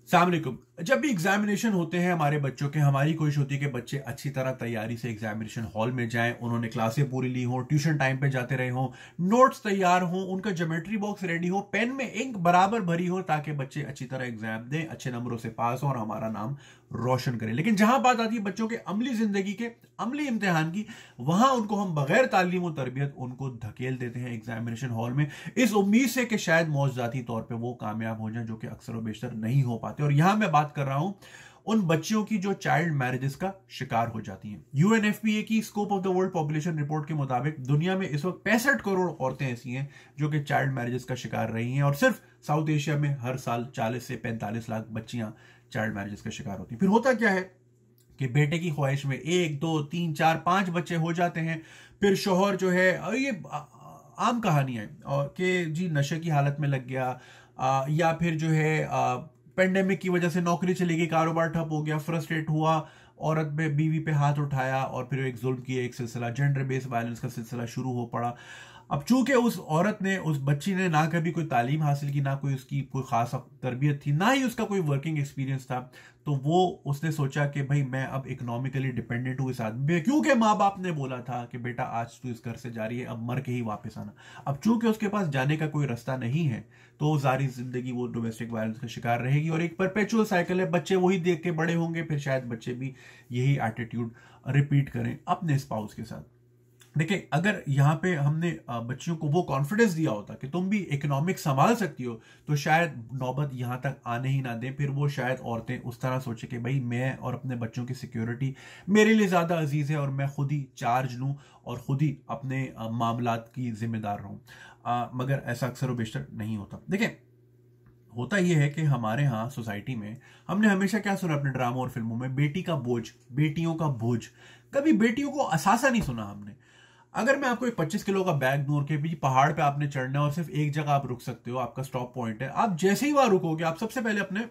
अस्सलाम वालेकुम। जब भी एग्जामिनेशन होते हैं हमारे बच्चों के, हमारी कोशिश होती है कि बच्चे अच्छी तरह तैयारी से एग्जामिनेशन हॉल में जाएं, उन्होंने क्लासें पूरी ली हों, ट्यूशन टाइम पे जाते रहे हों, नोट्स तैयार हों, उनका ज्योमेट्री बॉक्स रेडी हो, पेन में इंक बराबर भरी हो, ताकि बच्चे अच्छी तरह एग्जाम दें, अच्छे नंबरों से पास हो और हमारा नाम रोशन करें। लेकिन जहां बात आती है बच्चों के अमली जिंदगी के, अमली इम्तिहान की, वहां उनको हम बगैर तालीम और तरबियत उनको धकेल देते हैं एग्जामिनेशन हॉल में, इस उम्मीद से कि शायद मौजूदाती तौर पर वो कामयाब हो जाए, जो कि अक्सर व बेशतर नहीं हो पाते। और यहां मैं बात कर रहा हूं उन बच्चियों की जो चाइल्ड मैरिजेस का शिकार हो जाती हैं। यूएनएफपीए की scope of the world population report के मुताबिक दुनिया में इस वक्त 65 करोड़ औरतें ऐसी हैं जो कि चाइल्ड मैरिजेस का शिकार रही हैं, और सिर्फ साउथ एशिया में हर साल 40 से 45 लाख बच्चियां चाइल्ड मैरिजेस का शिकार होती हैं। फिर होता क्या है कि बेटे की ख्वाहिश में 1 2 3 4 5 बच्चे हो जाते हैं। फिर शोहर जो है, ये आम कहानी है, और कि जी नशे की हालत में लग गया, या फिर जो है पेंडेमिक की वजह से नौकरी चली गई, कारोबार ठप हो गया, फ्रस्ट्रेट हुआ, औरत पे बीवी पे हाथ उठाया, और फिर एक जुल्म की एक सिलसिला, जेंडर बेस्ड वायलेंस का सिलसिला शुरू हो पड़ा। अब चूंकि उस औरत ने, उस बच्ची ने ना कभी कोई तालीम हासिल की, ना कोई उसकी कोई खास तरबियत थी, ना ही उसका कोई वर्किंग एक्सपीरियंस था, तो वो उसने सोचा कि भाई मैं अब इकोनॉमिकली डिपेंडेंट हूं इस आदमी पे, क्योंकि माँ बाप ने बोला था कि बेटा आज तू इस घर से जा रही है, अब मर के ही वापस आना। अब चूंकि उसके पास जाने का कोई रास्ता नहीं है, तो सारी जिंदगी वो डोमेस्टिक वायलेंस का शिकार रहेगी, और एक परपेचुअल साइकिल है, बच्चे वही देख के बड़े होंगे, फिर शायद बच्चे भी यही एटीट्यूड रिपीट करें अपने स्पाउस के साथ। देखिए, अगर यहां पे हमने बच्चियों को वो कॉन्फिडेंस दिया होता कि तुम भी इकोनॉमिक संभाल सकती हो, तो शायद नौबत यहां तक आने ही ना दें। फिर वो शायद औरतें उस तरह सोचे कि भाई मैं और अपने बच्चों की सिक्योरिटी मेरे लिए ज्यादा अजीज है, और मैं खुद ही चार्ज लूं और खुद ही अपने मामलात की जिम्मेदार रहूं। मगर ऐसा अक्सर बेशतर नहीं होता। देखिए, होता यह है कि हमारे यहाँ सोसाइटी में हमने हमेशा क्या सुना अपने ड्रामों और फिल्मों में, बेटी का बोझ, बेटियों का बोझ। कभी बेटियों को असासा नहीं सुना हमने। अगर मैं आपको एक 25 किलो का बैग दूं कि भी पहाड़ पे आपने चढ़ना है और सिर्फ एक जगह आप रुक सकते हो, आपका स्टॉप पॉइंट है, आप जैसे ही वहां रुकोगे आप सबसे पहले अपने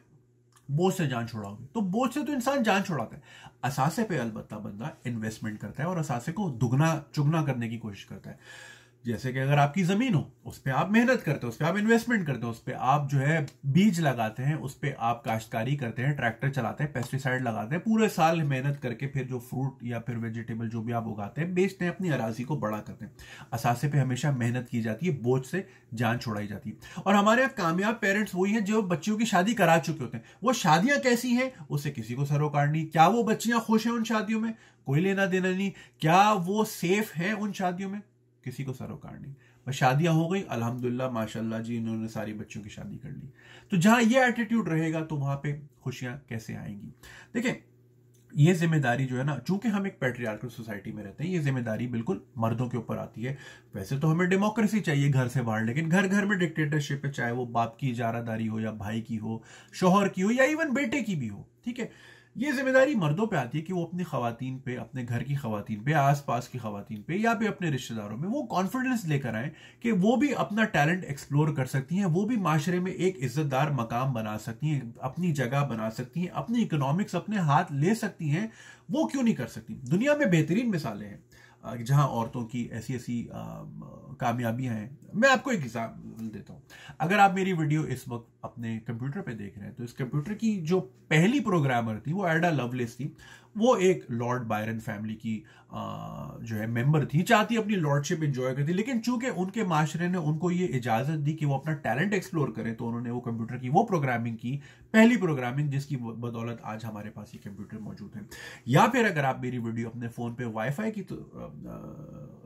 बोझ से जान छुड़ाओगे। तो बोझ से तो इंसान जान छुड़ाता है, असासे पे अलबत्ता बंदा इन्वेस्टमेंट करता है और असासे को दुगना चुगना करने की कोशिश करता है। जैसे कि अगर आपकी जमीन हो, उस पर आप मेहनत करते हो, उस पर आप इन्वेस्टमेंट करते हो, उस पर आप जो है बीज लगाते हैं, उस पर आप काश्तकारी करते हैं, ट्रैक्टर चलाते हैं, पेस्टिसाइड लगाते हैं, पूरे साल मेहनत करके फिर जो फ्रूट या फिर वेजिटेबल जो भी आप उगाते हैं बेचते हैं, अपनी अराजी को बड़ा करते हैं। असासे पे हमेशा मेहनत की जाती है, बोझ से जान छुड़ाई जाती है। और हमारे यहाँ कामयाब पेरेंट्स वही हैं जो बच्चियों की शादी करा चुके होते हैं। वो शादियां कैसी हैं उससे किसी को सरोकार नहीं। क्या वो बच्चियां खुश हैं उन शादियों में? कोई लेना देना नहीं। क्या वो सेफ हैं उन शादियों में? किसी को सरोकार नहीं। बस शादियां हो गई, अल्हम्दुलिल्लाह माशाल्लाह जी, इन्होंने सारी बच्चों की शादी कर ली। तो जहां ये एटीट्यूड रहेगा तो वहां पे खुशियां कैसे आएंगी? देखिए, ये जिम्मेदारी जो है ना, चूंकि हम एक पैट्रियार्कल सोसाइटी में रहते हैं, ये जिम्मेदारी बिल्कुल मर्दों के ऊपर आती है। वैसे तो हमें डेमोक्रेसी चाहिए घर से बाहर, लेकिन घर घर में डिक्टेटरशिप है, चाहे वो बाप की इजारादारी हो या भाई की हो, शोहर की हो या इवन बेटे की भी हो। ठीक है, ये जिम्मेदारी मर्दों पे आती है कि वो अपनी खवातीन पे, अपने घर की खवातीन पे, आसपास की खवातीन पे, या फिर अपने रिश्तेदारों में वो कॉन्फिडेंस लेकर आए कि वो भी अपना टैलेंट एक्सप्लोर कर सकती हैं, वो भी माशरे में एक इज्जतदार मकाम बना सकती हैं, अपनी जगह बना सकती हैं, अपनी इकोनॉमिक्स अपने हाथ ले सकती हैं। वो क्यों नहीं कर सकती? दुनिया में बेहतरीन मिसालें हैं जहां औरतों की ऐसी ऐसी कामयाबियां हैं। मैं आपको एक एग्जाम्पल देता हूं। अगर आप मेरी वीडियो इस वक्त अपने कंप्यूटर पे देख रहे हैं, तो इस कंप्यूटर की जो पहली प्रोग्रामर थी वो एडा लवलेस थी। वो एक लॉर्ड बायरन फैमिली की जो है मेंबर थी, चाहती अपनी लॉर्डशिप एंजॉय करती, लेकिन चूंकि उनके माशरे ने उनको ये इजाजत दी कि वो अपना टैलेंट एक्सप्लोर करें, तो उन्होंने वो कंप्यूटर की वो प्रोग्रामिंग की, पहली प्रोग्रामिंग, जिसकी बदौलत आज हमारे पास ये कंप्यूटर मौजूद है। या फिर अगर आप मेरी वीडियो अपने फोन पे वाईफाई की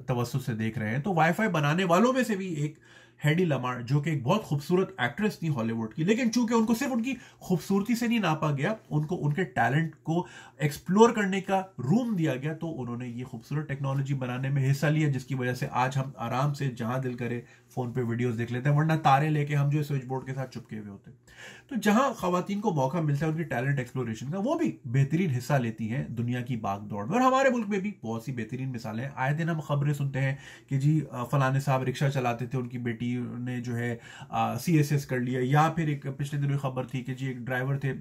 तवज्जो से देख रहे हैं, तो वाईफाई बनाने वालों में से भी एक हेडी लमार, जो कि एक बहुत खूबसूरत एक्ट्रेस थी हॉलीवुड की, लेकिन चूंकि उनको सिर्फ उनकी खूबसूरती से नहीं नापा गया, उनको उनके टैलेंट को एक्सप्लोर करने का रूम दिया गया, तो उन्होंने ये खूबसूरत टेक्नोलॉजी बनाने में हिस्सा लिया, जिसकी वजह से आज हम आराम से जहां दिल करे फोन पे वीडियोस देख लेते हैं, वरना तारे लेके हम जो स्विच बोर्ड के साथ चिपके हुए होते हैं। तो जहां खवातीन को मौका मिलता है उनकी टैलेंट एक्सप्लोरेशन का, वो भी बेहतरीन हिस्सा लेती हैं दुनिया की बागदौड़ में। और हमारे मुल्क में भी बहुत सी बेहतरीन मिसालें हैं। आए दिन हम खबरें सुनते हैं कि जी फलाने साहब रिक्शा चलाते थे, उनकी बेटी ने जो है CSS कर लिया, या फिर एक पिछले दिनों खबर थी कि जी एक ड्राइवर थे,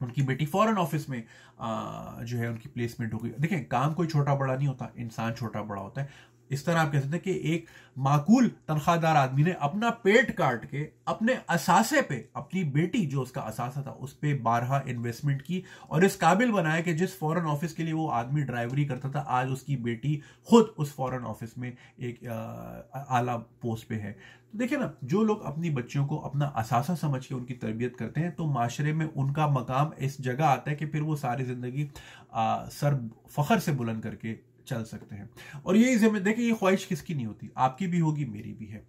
उनकी बेटी फॉरेन ऑफिस में जो है उनकी प्लेसमेंट हो गई। देखें, काम कोई छोटा बड़ा नहीं होता, इंसान छोटा बड़ा होता है। इस तरह आप कह सकते हैं कि एक माकूल तनख्वाहदार आदमी ने अपना पेट काट के अपने असासे पे अपनी बेटी जो उसका असासा था उस पे बारहा इन्वेस्टमेंट की और इस काबिल बनाया कि जिस फॉरेन ऑफिस के लिए वो आदमी ड्राइवरी करता था आज उसकी बेटी खुद उस फॉरेन ऑफिस में एक आला पोस्ट पे है। तो देखिए ना, जो लोग अपनी बच्चियों को अपना असासा समझ के उनकी तरबियत करते हैं तो माशरे में उनका मकाम इस जगह आता है कि फिर वो सारी जिंदगी सर फखर से बुलंद करके चल सकते हैं। और यही जिम्मे देखिए, ये ख्वाहिश किसकी नहीं होती, आपकी भी होगी, मेरी भी है।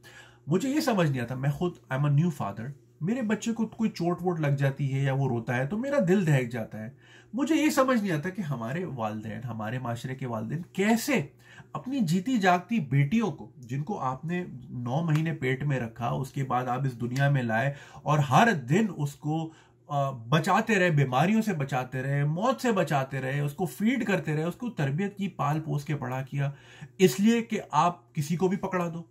मुझे ये समझ नहीं आता, मैं खुद I am a new father, मेरे बच्चे को कोई चोट वोट लग जाती है या वो रोता है तो मेरा दिल दहक जाता है। मुझे ये समझ नहीं आता कि हमारे वालिदैन, हमारे माशरे के वालिदैन कैसे अपनी जीती जागती बेटियों को, जिनको आपने 9 महीने पेट में रखा, उसके बाद आप इस दुनिया में लाए और हर दिन उसको बचाते रहे, बीमारियों से बचाते रहे, मौत से बचाते रहे, उसको फीड करते रहे, उसको तरबियत की, पाल पोस के बड़ा किया, इसलिए कि आप किसी को भी पकड़ा दो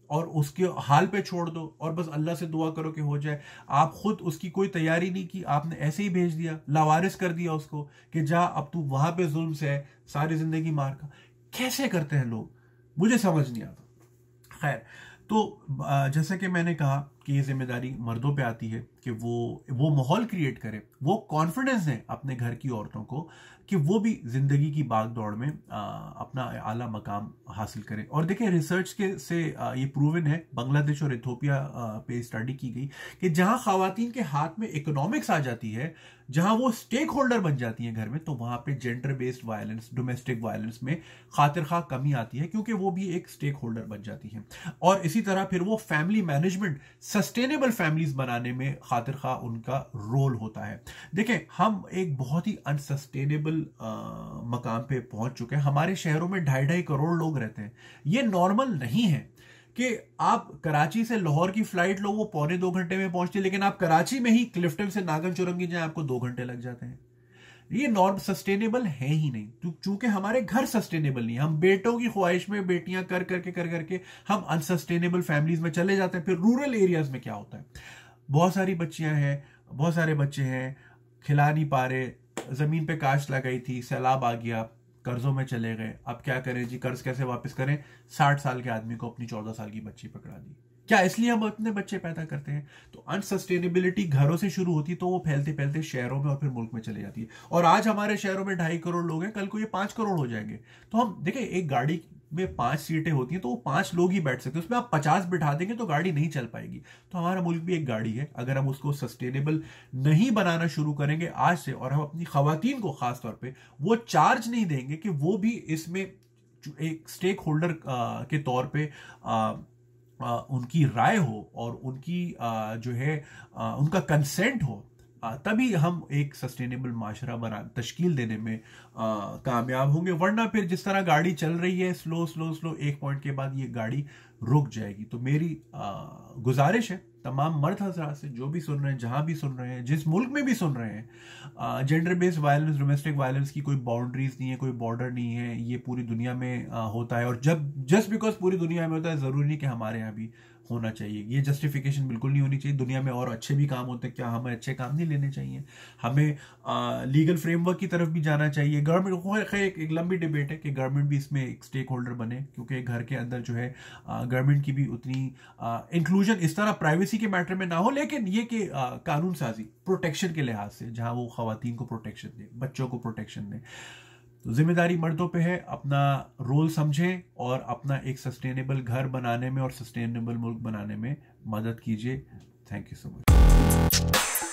और उसके हाल पे छोड़ दो और बस अल्लाह से दुआ करो कि हो जाए। आप खुद उसकी कोई तैयारी नहीं की, आपने ऐसे ही भेज दिया, लावारिस कर दिया उसको कि जा अब तू वहां पे जुल्म से है, सारी जिंदगी मार का। कैसे करते हैं लोग, मुझे समझ नहीं आता। खैर, तो जैसे कि मैंने कहा कि ये जिम्मेदारी मर्दों पे आती है कि वो माहौल क्रिएट करें, वो कॉन्फिडेंस दें अपने घर की औरतों को कि वो भी जिंदगी की भाग दौड़ में अपना आला मकाम हासिल करें। और देखिए, रिसर्च के से ये प्रूवन है, बांग्लादेश और इथियोपिया पे स्टडी की गई कि जहां खवातीन के हाथ में इकोनॉमिक्स आ जाती है, जहां वो स्टेक होल्डर बन जाती हैं घर में, तो वहां पे gender based violence, domestic violence में खातिर खा कमी आती है, क्योंकि वो भी एक स्टेक होल्डर बन जाती हैं। और इसी तरह फिर वो फैमिली मैनेजमेंट, सस्टेनेबल फैमिलीज बनाने में खातिर खा उनका रोल होता है। देखें, हम एक बहुत ही अनसस्टेनेबल मकाम पे पहुंच चुके हैं। हमारे शहरों में 2.5 करोड़ लोग रहते हैं। ये नॉर्मल नहीं है कि आप कराची से लाहौर की फ्लाइट लो, वो 1.25 घंटे में पहुंचती है, लेकिन आप कराची में ही क्लिफ्टन से नागन चुरंगी जाए आपको 2 घंटे लग जाते हैं। ये नॉर्म सस्टेनेबल है ही नहीं, चूंकि हमारे घर सस्टेनेबल नहीं है। हम बेटों की ख्वाहिश में बेटियां कर करके हम अनसस्टेनेबल फैमिलीज में चले जाते हैं। फिर रूरल एरियाज में क्या होता है, बहुत सारी बच्चियां हैं, बहुत सारे बच्चे हैं, खिला नहीं पा रहे, जमीन पे काश लगाई थी, सैलाब आ गया, कर्जों में चले गए, अब क्या करें जी, कर्ज कैसे वापस करें। 60 साल के आदमी को अपनी 14 साल की बच्ची पकड़ा दी। क्या इसलिए हम अपने बच्चे पैदा करते हैं? तो अनसस्टेनेबिलिटी घरों से शुरू होती है, तो वो फैलते फैलते शहरों में और फिर मुल्क में चले जाती है। और आज हमारे शहरों में 2.5 करोड़ लोग हैं, कल को ये 5 करोड़ हो जाएंगे। तो हम देखिए, एक गाड़ी में 5 सीटें होती हैं तो वो 5 लोग ही बैठ सकते हैं, उसमें आप 50 बिठा देंगे तो गाड़ी नहीं चल पाएगी। तो हमारा मुल्क भी एक गाड़ी है। अगर हम उसको सस्टेनेबल नहीं बनाना शुरू करेंगे आज से, और हम अपनी खवातीन को खास तौर पे वो चार्ज नहीं देंगे कि वो भी इसमें एक स्टेक होल्डर के तौर पे उनकी राय हो और उनकी जो है उनका कंसेंट हो, तभी हम एक सस्टेनेबल माशरा तश्कील देने में कामयाब होंगे। वरना फिर जिस तरह गाड़ी चल रही है, स्लो स्लो स्लो, एक पॉइंट के बाद ये गाड़ी रुक जाएगी। तो मेरी गुजारिश है तमाम मर्द हजरात से, जो भी सुन रहे हैं, जहां भी सुन रहे हैं, जिस मुल्क में भी सुन रहे हैं, gender based violence, domestic violence की कोई बाउंड्रीज नहीं है, कोई बॉर्डर नहीं है। ये पूरी दुनिया में होता है, और जब जस्ट बिकॉज पूरी दुनिया में होता है, जरूरी नहीं कि हमारे यहाँ भी होना चाहिए। ये जस्टिफिकेशन बिल्कुल नहीं होनी चाहिए। दुनिया में और अच्छे भी काम होते हैं, क्या हमें अच्छे काम नहीं लेने चाहिए? हमें लीगल फ्रेमवर्क की तरफ भी जाना चाहिए। गवर्नमेंट, एक लंबी डिबेट है कि गवर्नमेंट भी इसमें एक स्टेक होल्डर बने, क्योंकि घर के अंदर जो है गवर्नमेंट की भी उतनी इंक्लूजन इस तरह प्राइवेसी के मैटर में ना हो, लेकिन ये कि कानून साजी प्रोटेक्शन के लिहाज से, जहां वो खवातीन को प्रोटेक्शन दे, बच्चों को प्रोटेक्शन दे। तो जिम्मेदारी मर्दों पे है, अपना रोल समझें और अपना एक सस्टेनेबल घर बनाने में और सस्टेनेबल मुल्क बनाने में मदद कीजिए। Thank you so much.